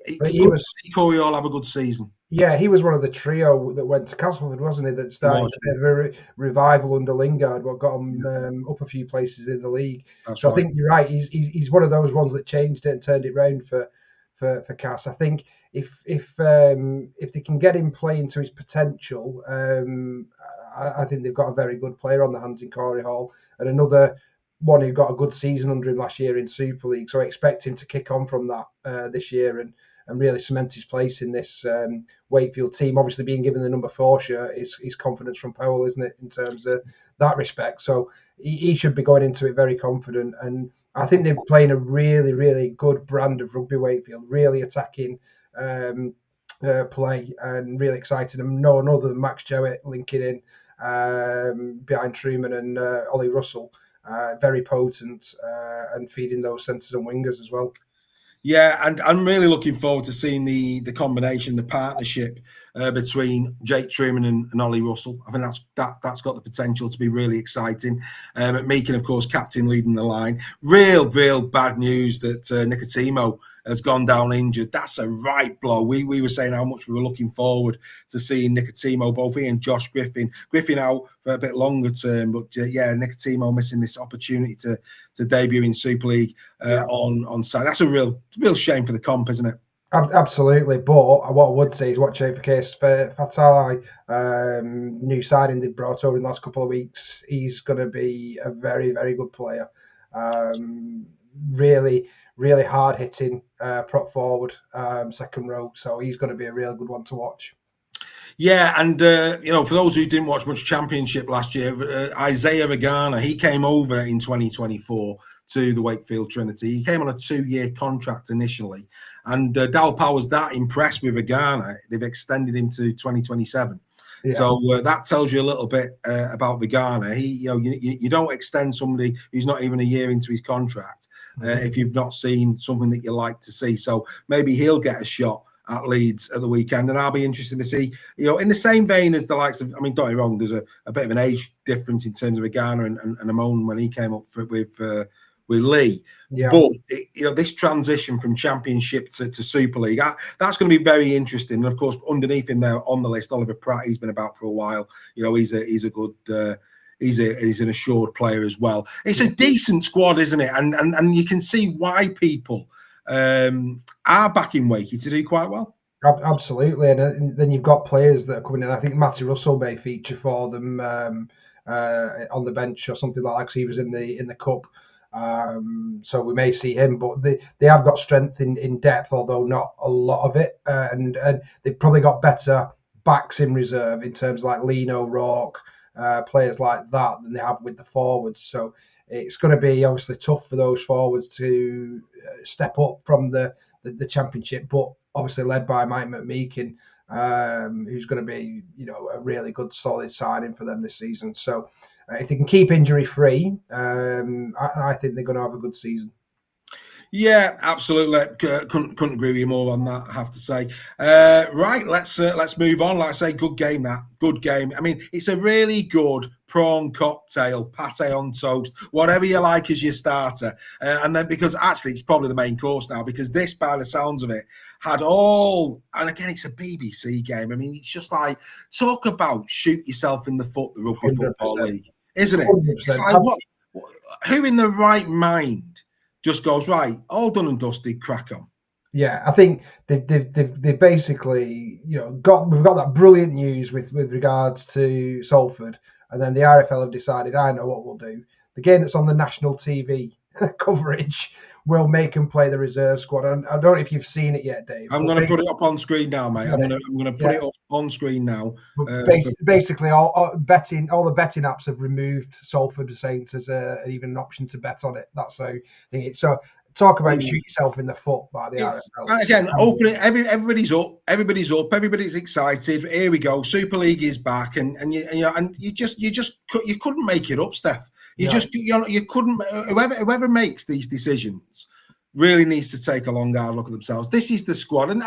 Good to see Corey Hall have a good season. Yeah, he was one of the trio that went to Castleford, wasn't he? That started a revival under Lingard, what got him up a few places in the league. That's so right. I think you're right. He's one of those ones that changed it and turned it round for Cass. I think if they can get him playing to his potential, I think they've got a very good player on the hands in Corey Hall, and another one who got a good season under him last year in Super League. So I expect him to kick on from that this year and really cement his place in this Wakefield team. Obviously, being given the number 4 shirt is confidence from Powell, isn't it, in terms of that respect? So he should be going into it very confident. And I think they're playing a really, really good brand of rugby, Wakefield, really attacking play and really exciting. And no one other than Max Jowett linking in behind Truman and Ollie Russell. Very potent and feeding those centres and wingers as well. Yeah, and I'm really looking forward to seeing the combination, the partnership between Jake Truman and Ollie Russell. I think that's got the potential to be really exciting. Meakin, of course, captain leading the line. Real bad news that Nicotemo has gone down injured. That's a right blow. We were saying how much we were looking forward to seeing Nicotemo, both he and Josh Griffin. Griffin out for a bit longer term, but Nicotemo missing this opportunity to debut in Super League on Saturday. That's a real shame for the comp, isn't it? Absolutely, but what I would say is watch out for case for Fatai, new signing they brought over in the last couple of weeks. He's going to be a very, very good player. Really hard hitting prop forward, second row. So he's going to be a real good one to watch. Yeah, and for those who didn't watch much Championship last year, Isaiah Regana, he came over in 2024 to the Wakefield Trinity. He came on a 2-year contract initially, and Dal Power's that impressed with Regana, they've extended him to 2027. Yeah. So that tells you a little bit about Regana. He, you don't extend somebody who's not even a year into his contract if you've not seen something that you like to see. So maybe he'll get a shot at Leeds at the weekend, and I'll be interested to see, in the same vein as the likes of, I mean, don't get me wrong, there's a bit of an age difference in terms of Regana and Amon when he came up with with Lee. Yeah. But this transition from Championship to Super League, that's going to be very interesting. And of course, underneath him there on the list, Oliver Pratt, he's been about for a while. He's a good. He's an assured player as well. It's a decent squad, isn't it? And you can see why people are backing Wakey to do quite well. Absolutely, and then you've got players that are coming in. I think Matty Russell may feature for them on the bench or something like that, because he was in the cup. So we may see him, but they have got strength in depth, although not a lot of it, and they've probably got better backs in reserve in terms of like Lino, Rourke, players like that than they have with the forwards. So it's going to be obviously tough for those forwards to step up from the Championship, but obviously led by Mike McMeekin, who's going to be a really good solid signing for them this season. So if they can keep injury free, I think they're going to have a good season. Yeah, absolutely. Couldn't agree with you more on that, I have to say. Right, let's move on. Like I say, good game. Good game. I mean, it's a really good prawn cocktail, pate on toast, whatever you like as your starter. And then, because actually it's probably the main course now, because this, by the sounds of it, had all, and again, it's a BBC game. I mean, it's just like, talk about shoot yourself in the foot, the Rugby 100%. Football League, isn't it? 100%. It's like, who in the right mind just goes, right, all done and dusted, crack on? Yeah, I think they've basically we've got that brilliant news with regards to Salford, and then the RFL have decided, I know what we'll do. The game that's on the national TV coverage, we'll make them play the reserve squad. And I don't know if you've seen it yet, Dave. I'm going to put it up on screen now, mate. I'm going to put it up on screen now. Basically, all the betting apps have removed Salford Saints as even an option to bet on it. That's how I think it's. So talk about shoot yourself in the foot by the RFL. Again, open it. Everybody's up. Everybody's excited. Here we go. Super League is back, and you couldn't make it up, Steph. You couldn't. Whoever makes these decisions really needs to take a long hard look at themselves. This is the squad, and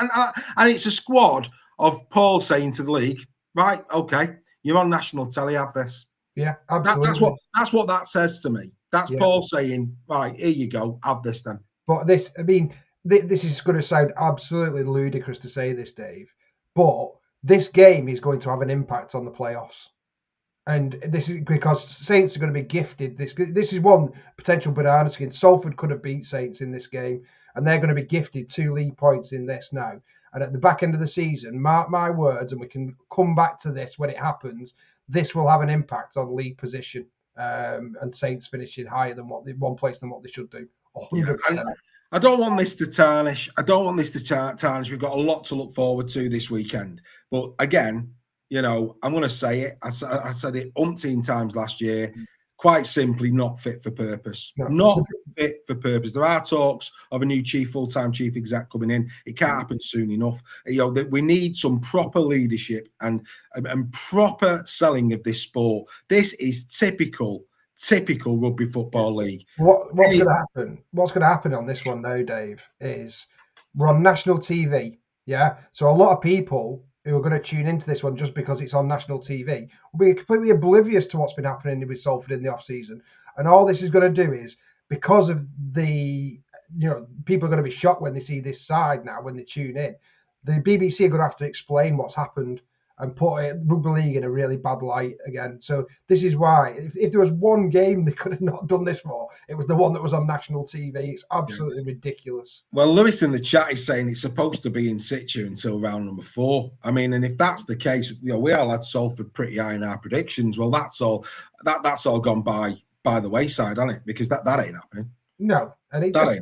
it's a squad of Paul saying to the league, right, okay, you're on national telly, have this. Yeah, absolutely. That's what that says to me. That's Paul saying, right, here you go, have this then. But this is going to sound absolutely ludicrous to say this, Dave, but this game is going to have an impact on the playoffs. And this is because Saints are going to be gifted. This is one potential banana skin. Salford could have beat Saints in this game, and they're going to be gifted 2 league points in this now. And at the back end of the season, mark my words, and we can come back to this when it happens, this will have an impact on league position, and Saints finishing higher than one place than what they should do. 100%. Yeah, I don't want this to tarnish. We've got a lot to look forward to this weekend. But again, I'm going to say it. I said it umpteen times last year. Quite simply, not fit for purpose. No. Not fit for purpose. There are talks of a new full-time chief exec coming in. It can't happen soon enough. That we need some proper leadership and proper selling of this sport. This is typical Rugby Football League. What's going to happen? What's going to happen on this one now, Dave, is we're on national TV. Yeah, so a lot of people who are going to tune into this one just because it's on national TV will be completely oblivious to what's been happening with Salford in the off-season. And all this is going to do is, because of the, people are going to be shocked when they see this side now, when they tune in. The BBC are going to have to explain what's happened and put Rugby League in a really bad light again. So this is why, if there was one game they could have not done this for, it was the one that was on national TV. It's absolutely ridiculous. Well, Lewis in the chat is saying it's supposed to be in situ until round number 4. I mean, and if that's the case, we all had Salford pretty high in our predictions. Well, that's all gone by the wayside, hasn't it? Because that ain't happening. No, and it just,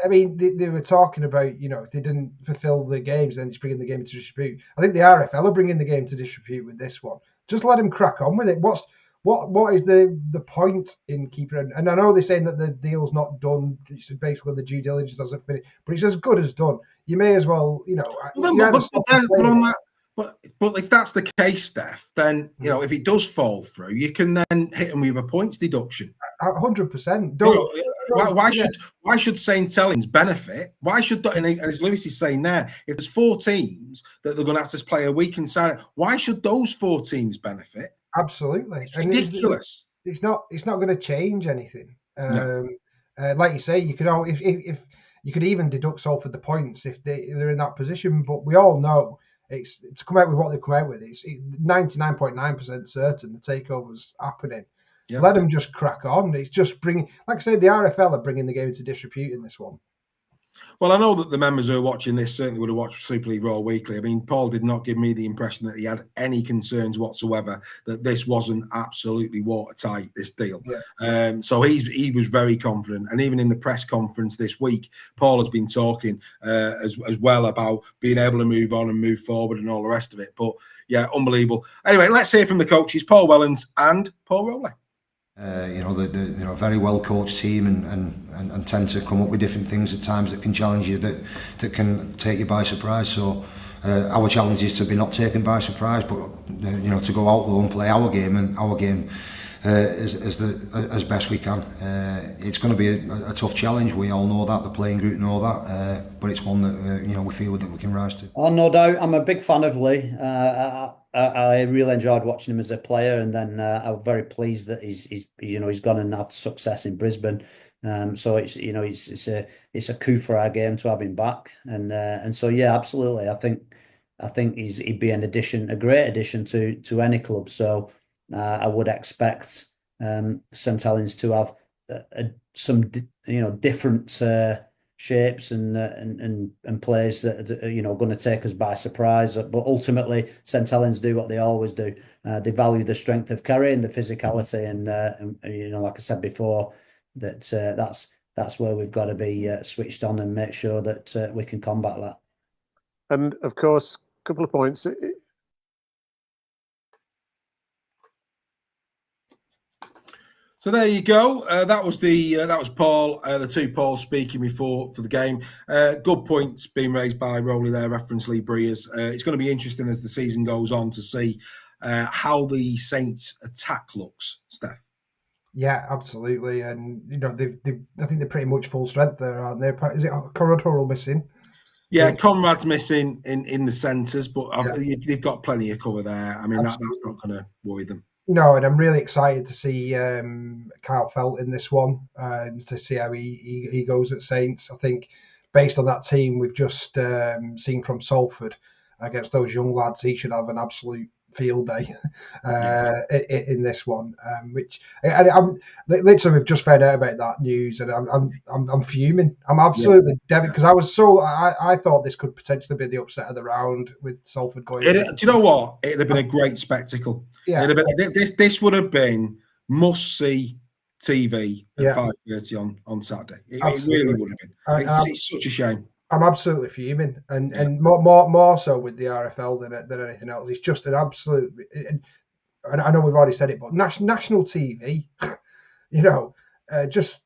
I mean, they were talking about, if they didn't fulfill the games, then just bringing the game to distribute. I think the RFL are bringing the game to distribute with this one. Just let them crack on with it. What is the point in keeping it? And I know they're saying that the deal's not done. It's basically the due diligence hasn't finished, but it's as good as done. You may as well, But if that's the case, Steph, then if it does fall through, you can then hit them with a points deduction. 100%. Why should St Helens benefit? Why should, and as Lewis is saying there, if there's 4 teams that they're going to have to play a week inside, why should those 4 teams benefit? Absolutely, it's ridiculous. It's not going to change anything. No. Like you say, you could all if you could even deduct Salford the points if they're in that position. But we all know it's to come out with what they've come out with. It's 99.9% certain the takeover's happening. Yeah. Let them just crack on. It's just bringing, like I said, the RFL are bringing the game into disrepute in this one. Well, I know that the members who are watching this certainly would have watched Super League Raw weekly. I mean, Paul did not give me the impression that he had any concerns whatsoever that this wasn't absolutely watertight, this deal. Yeah. So he was very confident. And even in the press conference this week, Paul has been talking as well about being able to move on and move forward and all the rest of it. But yeah, unbelievable. Anyway, let's hear from the coaches, Paul Wellens and Paul Rowley. A very well coached team and tend to come up with different things at times that can challenge you, that can take you by surprise. So our challenge is to be not taken by surprise, but to go out there and play our game as best we can. It's going to be a tough challenge. We all know that, the playing group know that, but it's one that we feel that we can rise to. Oh, no doubt. I'm a big fan of Lee. I really enjoyed watching him as a player, and then I'm very pleased that he's gone and had success in Brisbane. So it's a coup for our game to have him back, and so yeah, absolutely. I think he'd be a great addition to any club. So I would expect St Helens to have some different shapes and plays that are going to take us by surprise. But ultimately, St Helens do what they always do. They value the strength of Kerry and the physicality, and like I said before, that's where we've got to be switched on and make sure that we can combat that. And of course, a couple of points. So there you go. That was Paul. The two Pauls speaking before for the game. Good points being raised by Rowley there, reference Lee Breers. It's going to be interesting as the season goes on to see how the Saints' attack looks, Steph. Yeah, absolutely. And I think they're pretty much full strength there, aren't they? Is it Conrad Hurrell missing? Yeah, Conrad's missing in the centres, but they've got plenty of cover there. I mean, that's not going to worry them. No, and I'm really excited to see Kyle Felt in this one, to see how he goes at Saints. I think based on that team we've just seen from Salford against those young lads, he should have an absolute field day in this one. I'm literally, we've just found out about that news, and I'm fuming. I'm absolutely devastated because I thought this could potentially be the upset of the round with Salford going. Do you know what? It'd have been a great spectacle. Yeah, this would have been must see TV at 5:30 on Saturday. It really would have been. It's such a shame. I'm absolutely fuming, and more so with the RFL than anything else. It's just an absolute. I know we've already said it, but national TV, it just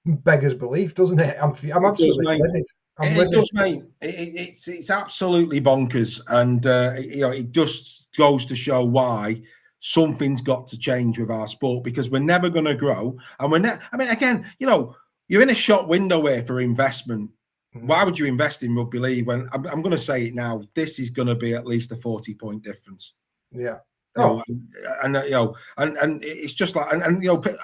beggars belief, doesn't it? I'm absolutely livid. It does, mate. It's absolutely bonkers, and it just goes to show why something's got to change with our sport, because we're never going to grow, and you're in a shop window here for investment. Why would you invest in rugby league when I'm going to say it now? This is going to be at least a 40-point difference. Yeah. And it's just like,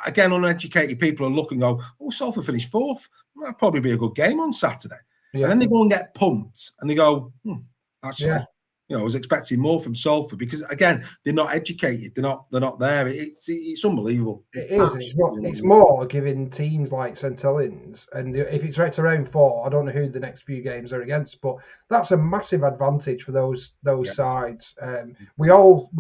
again, uneducated people are looking, go, oh, Salford finished fourth. That'll probably be a good game on Saturday. Yeah. And then they go and get pumped, and they go, actually, I was expecting more from Salford, because again, they're not educated. They're not there. It's unbelievable. It's more giving teams like St Helens, and if it's right to round 4, I don't know who the next few games are against, but that's a massive advantage for those sides. We all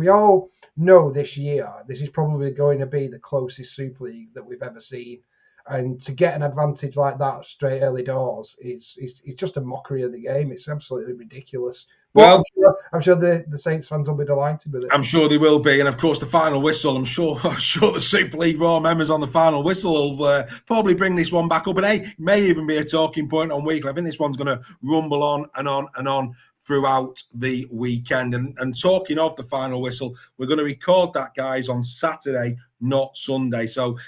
know this year this is probably going to be the closest Super League that we've ever seen. And to get an advantage like that straight early doors, it's just a mockery of the game. It's absolutely ridiculous. Well, I'm sure the Saints fans will be delighted with it. I'm sure they will be, and of course the final whistle. I'm sure the Super League Raw members on the final whistle will probably bring this one back up. And it may even be a talking point on weekly. I think this one's going to rumble on and on and on throughout the weekend. And talking of the final whistle, we're going to record that, guys, on Saturday, not Sunday. So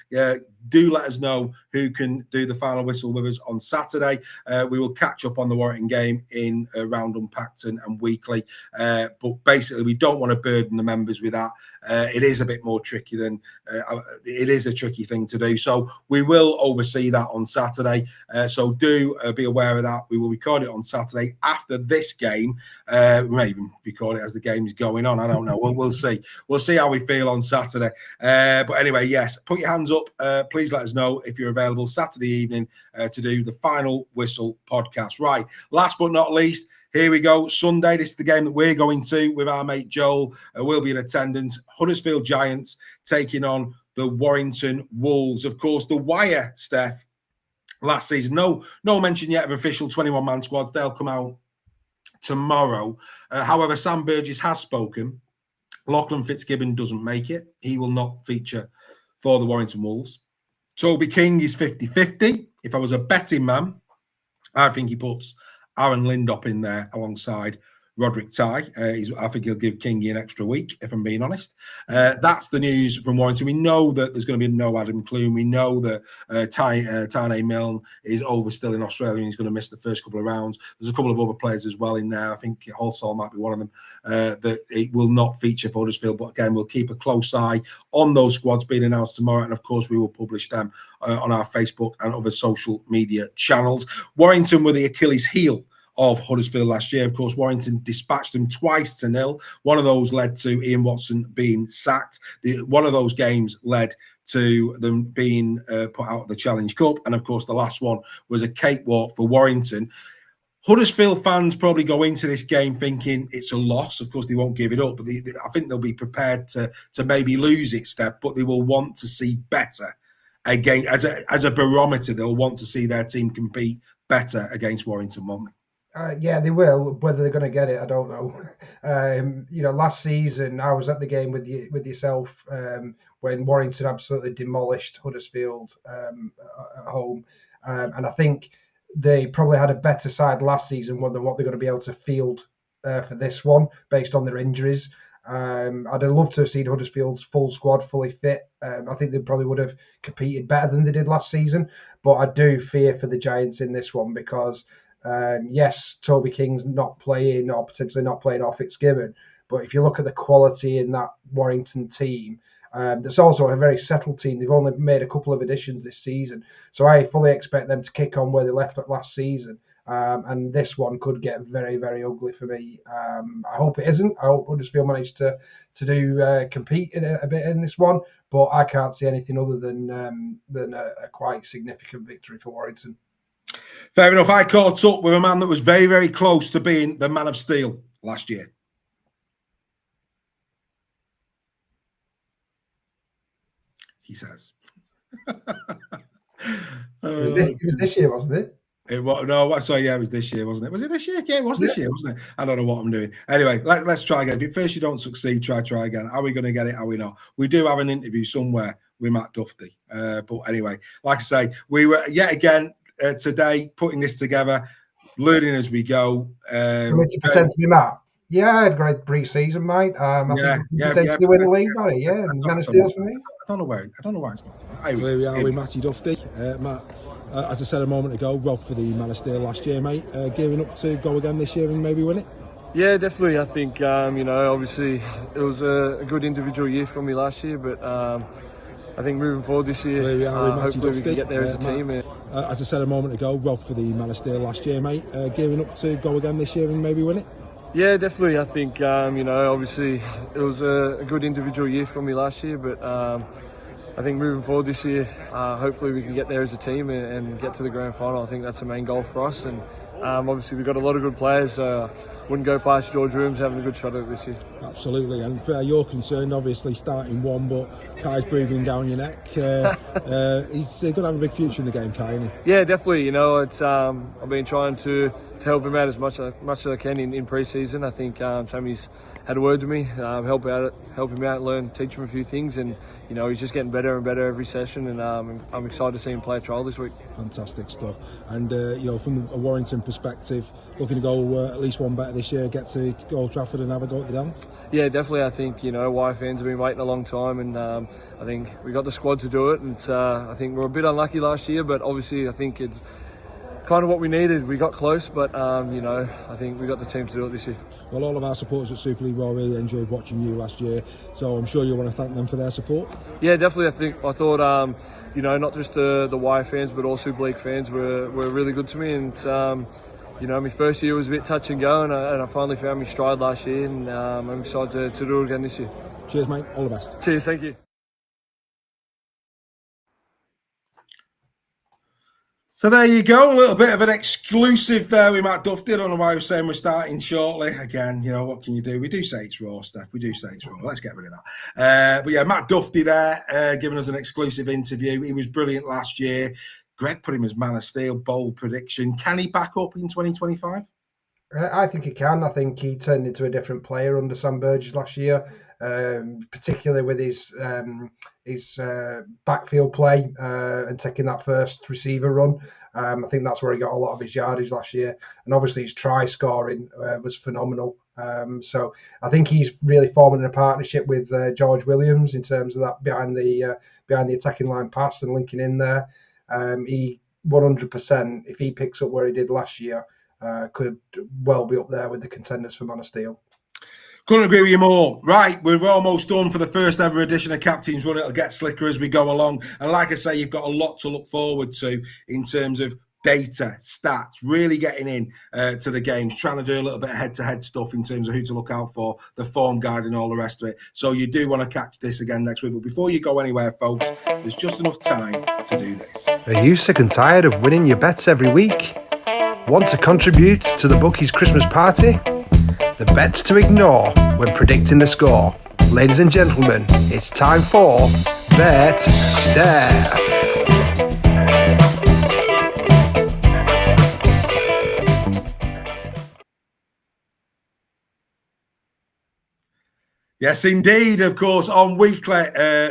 do let us know who can do the final whistle with us on Saturday. We will catch up on the Warrington game in Round Unpacked and weekly. But basically, we don't want to burden the members with that. It is a bit more tricky than it is a tricky thing to do. So we will oversee that on Saturday. So do be aware of that. We will record it on Saturday after this game. We may even record it as the game is going on. I don't know. We'll see. We'll see how we feel on Saturday. But anyway, yes, put your hands up. Please let us know if you're available Saturday evening to do the Final Whistle podcast. Right. Last but not least, here we go. Sunday, this is the game that we're going to with our mate Joel. We'll be in attendance. Huddersfield Giants taking on the Warrington Wolves. Of course, the wire, Steph, last season. No mention yet of official 21-man squads. They'll come out tomorrow. However, Sam Burgess has spoken. Lachlan Fitzgibbon doesn't make it. He will not feature for the Warrington Wolves. Toby King is 50-50. If I was a betting man, I think he puts Aaron Lindop in there alongside Roderick Ty. I think he'll give Kingy an extra week, if I'm being honest. That's the news from Warrington. We know that there's going to be no Adam Clune. We know that Tane Milne is over still in Australia and he's going to miss the first couple of rounds. There's a couple of other players as well in there. I think Halsall might be one of them that it will not feature for Huddersfield. But again, we'll keep a close eye on those squads being announced tomorrow. And of course, we will publish them on our Facebook and other social media channels. Warrington were the Achilles heel of Huddersfield last year. Of course, Warrington dispatched them 2-0. One of those led to Ian Watson being sacked. One of those games led to them being put out of the Challenge Cup. And of course, the last one was a cakewalk for Warrington. Huddersfield fans probably go into this game thinking it's a loss. Of course, they won't give it up, but I think they'll be prepared to maybe lose it, Steph, but they will want to see better again. As a barometer, they'll want to see their team compete better against Warrington, won't they? Yeah, they will. Whether they're going to get it, I don't know. Last season I was at the game with yourself when Warrington absolutely demolished Huddersfield at home, and I think they probably had a better side last season than what they're going to be able to field for this one based on their injuries. I'd have loved to have seen Huddersfield's full squad fully fit. I think they probably would have competed better than they did last season, but I do fear for the Giants in this one because. Yes, Toby King's not playing or potentially not playing off Fitzgibbon, but if you look at the quality in that Warrington team, there's also a very settled team. They've only made a couple of additions this season, so I fully expect them to kick on where they left at last season. And this one could get very, very ugly for me. I hope it isn't. I hope Huddersfield managed to compete a bit in this one, but I can't see anything other than a quite significant victory for Warrington. Fair enough. I caught up with a man that was very, very close to being the man of steel last year. He says. It was this year, wasn't it? It was, no, sorry, yeah, it was this year, wasn't it? Was it this year? Yeah, it was this year, wasn't it? I don't know what I'm doing. Anyway, let's try again. If at first you don't succeed, try again. Are we going to get it? Are we not? We do have an interview somewhere with Matt Duffy. But anyway, like I say, we were yet again today putting this together, learning as we go. To pretend to be Matt. Yeah, I had a great pre-season, mate. I think potentially win the league, got it. Yeah, and Man of Steel's for me. I don't know why it's not. Here we are with Matty Duffy. Matt, as I said a moment ago, robbed for the Man of Steel last year, mate. Gearing up to go again this year and maybe win it? Yeah, definitely. I think, obviously it was a good individual year for me last year, but I think moving forward this year, hopefully we can get there as a team. As I said a moment ago, robbed for the Man of Steel last year, mate. Gearing up to go again this year and maybe win it? Yeah, definitely. I think, obviously it was a good individual year for me last year, but I think moving forward this year, hopefully we can get there as a team and get to the grand final. I think that's the main goal for us. And obviously we've got a lot of good players. Wouldn't go past George Rooms having a good shot at it this year. Absolutely. And you're concerned, obviously, starting one, but Kai's breathing down your neck. He's going to have a big future in the game, Kai, isn't he? Yeah, definitely. It's I've been trying to help him out as much as I can in pre-season. I think Sammy's had a word with me, help him out, teach him a few things, and he's just getting better and better every session, and I'm excited to see him play a trial this week. Fantastic stuff. And from a Warrington perspective, looking to go at least one better this year get to Old Trafford and have a go at the dance? Yeah, definitely. I think, Y fans have been waiting a long time, and I think we got the squad to do it. And I think we were a bit unlucky last year, but obviously I think it's kind of what we needed. We got close, but I think we got the team to do it this year. Well, all of our supporters at Super League Raw really enjoyed watching you last year, so I'm sure you want to thank them for their support. Yeah, definitely. I thought not just the Y fans, but all Super League fans were really good to me. And my first year was a bit touch and go, and I finally found my stride last year, and I'm excited to do it again this year. Cheers, mate. All the best. Cheers. Thank you. So there you go, a little bit of an exclusive there with Matt Duffy. I don't know why I was saying we're starting shortly. Again, what can you do? We do say it's raw, Steph. We do say it's raw. Let's get rid of that. But yeah, Matt Duffy there, giving us an exclusive interview. He was brilliant last year. Greg put him as Man of Steel, bold prediction. Can he back up in 2025? I think he can. I think he turned into a different player under Sam Burgess last year, particularly with his backfield play and taking that first receiver run. I think that's where he got a lot of his yardage last year. And obviously his try scoring was phenomenal. So I think he's really forming a partnership with George Williams in terms of that behind the attacking line pass and linking in there. He 100%, if he picks up where he did last year, could well be up there with the contenders for Man of Steel. Couldn't agree with you more. Right, we're almost done for the first ever edition of Captain's Run. It'll get slicker as we go along. And like I say, you've got a lot to look forward to in terms of data, stats, really getting in to the games, trying to do a little bit of head-to-head stuff in terms of who to look out for, the form guide and all the rest of it. So you do want to catch this again next week. But before you go anywhere, folks, there's just enough time to do this. Are you sick and tired of winning your bets every week? Want to contribute to the bookies' Christmas party? The bets to ignore when predicting the score. Ladies and gentlemen, it's time for Bet Steph. Yes, indeed. Of course, on weekly,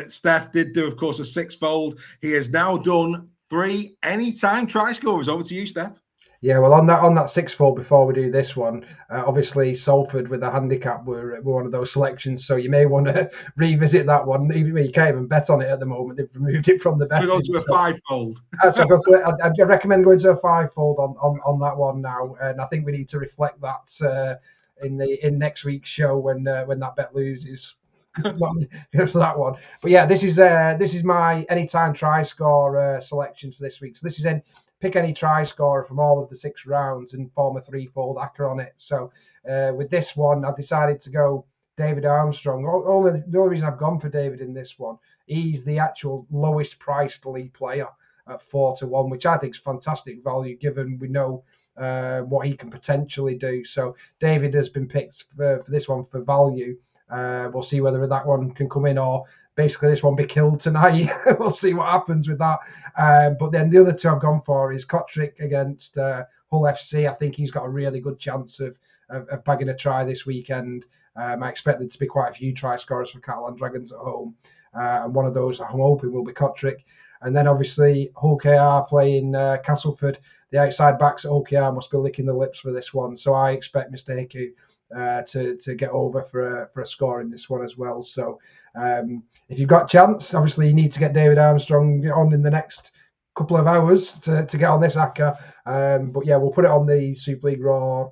Steph did do, of course, a six-fold. He has now done 3 anytime try scorers. Over to you, Steph. Yeah, well, on that six-fold before we do this one, obviously Salford with a handicap were one of those selections, so you may want to revisit that one. Even you can't even bet on it at the moment; they've removed it from the betting. We're going to a five-fold. So I'd recommend going to a five-fold on that one now, and I think we need to reflect that in next week's show when that bet loses. So that one, but yeah, this is my anytime try score selections for this week. So this is pick any try scorer from all of the 6 rounds and form a 3-fold acca on it. So with this one, I've decided to go David Armstrong. The only reason I've gone for David in this one, he's the actual lowest priced league player at 4-1, which I think is fantastic value given we know what he can potentially do. So David has been picked for this one for value. We'll see whether that one can come in or basically this one be killed tonight. We'll see what happens with that. But then the other 2 I've gone for is Kotrick against Hull FC. I think he's got a really good chance of bagging a try this weekend. I expect there to be quite a few try scorers for Catalan Dragons at home. And one of those I'm hoping will be Kotrick. And then obviously Hull KR playing Castleford. The outside backs at Hull KR must be licking the lips for this one. So I expect Mr. Hickey to get over for a score in this one as well. So if you've got a chance, obviously you need to get David Armstrong on in the next couple of hours to get on this acca. But yeah, we'll put it on the Super League Raw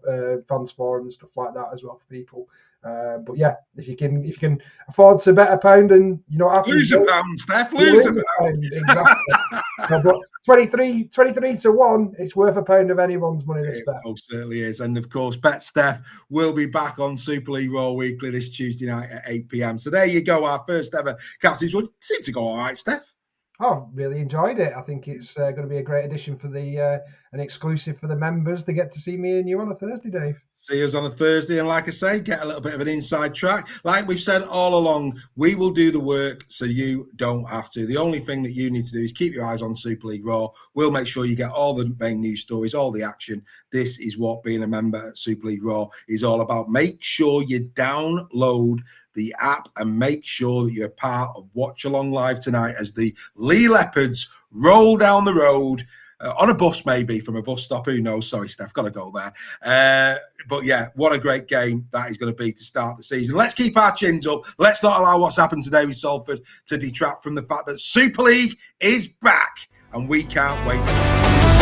fans forum and stuff like that as well for people. But yeah, if you can afford to bet £1 and you know what happens, lose £1, Steph, lose £1. Exactly. No, but 23 to 1, it's worth £1 of anyone's money this bet. Oh, certainly is. And of course, Bet Steph will be back on Super League Raw Weekly this Tuesday night at 8 p.m. So there you go, our first ever Captain's Run. Seemed to go all right, Steph. Oh, really enjoyed it. I think it's going to be a great addition for an exclusive for the members. They get to see me and you on a Thursday, Dave. See us on a Thursday, and like I say, get a little bit of an inside track. Like we've said all along, we will do the work so you don't have to. The only thing that you need to do is keep your eyes on Super League Raw. We'll make sure you get all the main news stories, all the action. This is what being a member at Super League Raw is all about. Make sure you download the app and make sure that you're part of Watch Along Live tonight as the Lee Leopards roll down the road on a bus, maybe from a bus stop. Who knows? Sorry, Steph, got to go there. But yeah, what a great game that is going to be to start the season. Let's keep our chins up. Let's not allow what's happened today with Salford to detract from the fact that Super League is back, and we can't wait.